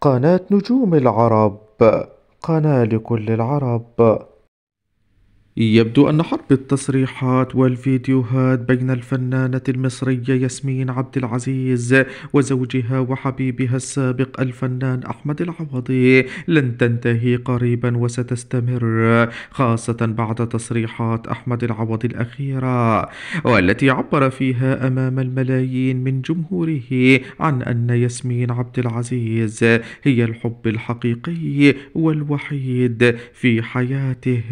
قناة نجوم العرب، قناة لكل العرب. يبدو أن حرب التصريحات والفيديوهات بين الفنانة المصرية ياسمين عبد العزيز وزوجها وحبيبها السابق الفنان أحمد العوضي لن تنتهي قريبا وستستمر، خاصة بعد تصريحات أحمد العوضي الأخيرة والتي عبر فيها أمام الملايين من جمهوره عن أن ياسمين عبد العزيز هي الحب الحقيقي والوحيد في حياته.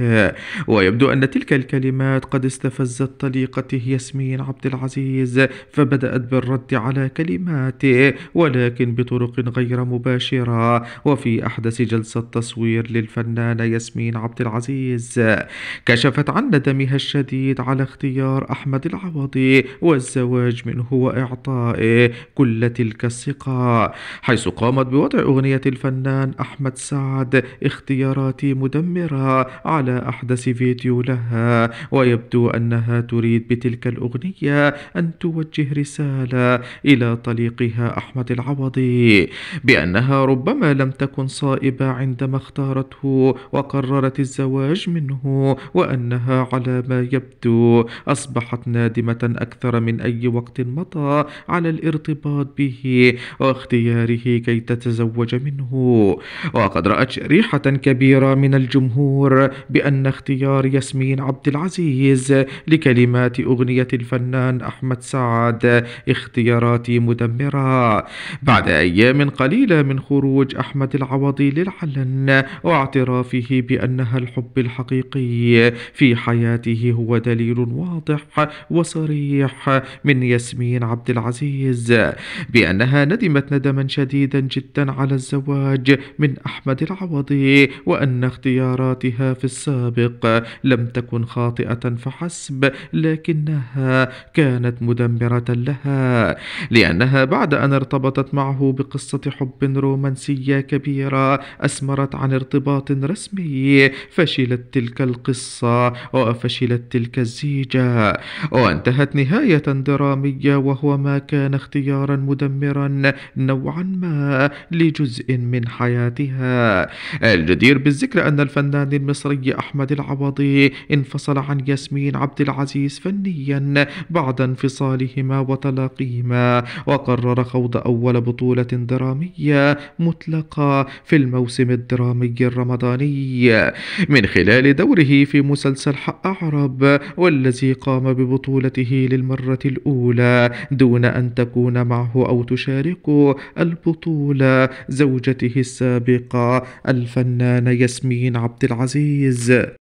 ويبدو أن تلك الكلمات قد استفزت طليقته ياسمين عبد العزيز، فبدأت بالرد على كلماته ولكن بطرق غير مباشرة. وفي أحدث جلسة تصوير للفنانة ياسمين عبد العزيز كشفت عن ندمها الشديد على اختيار أحمد العوضي والزواج منه وإعطائه كل تلك الثقة، حيث قامت بوضع أغنية الفنان أحمد سعد اختياراتي مدمرة على أحدث فيديو لها. ويبدو أنها تريد بتلك الأغنية أن توجه رسالة إلى طليقها أحمد العوضي بأنها ربما لم تكن صائبة عندما اختارته وقررت الزواج منه، وأنها على ما يبدو أصبحت نادمة أكثر من أي وقت مضى على الارتباط به واختياره كي تتزوج منه. وقد رأت شريحة كبيرة من الجمهور بأن اختيار ياسمين عبد العزيز لكلمات أغنية الفنان أحمد سعد اختيارات مدمرة بعد أيام قليلة من خروج أحمد العوضي للعلن واعترافه بأنها الحب الحقيقي في حياته هو دليل واضح وصريح من ياسمين عبد العزيز بأنها ندمت ندما شديدا جدا على الزواج من أحمد العوضي، وأن اختياراتها في السابق لم تكن خاطئة فحسب لكنها كانت مدمرة لها، لأنها بعد أن ارتبطت معه بقصة حب رومانسية كبيرة أسمرت عن ارتباط رسمي فشلت تلك القصة وفشلت تلك الزيجة وانتهت نهاية درامية، وهو ما كان اختيارا مدمرا نوعا ما لجزء من حياتها. الجدير بالذكر أن الفنان المصري أحمد العوضي انفصل عن ياسمين عبد العزيز فنيا بعد انفصالهما وطلاقهما، وقرر خوض أول بطولة درامية مطلقة في الموسم الدرامي الرمضاني من خلال دوره في مسلسل حق عرب، والذي قام ببطولته للمرة الأولى دون أن تكون معه أو تشاركه البطولة زوجته السابقة الفنانة ياسمين عبد العزيز.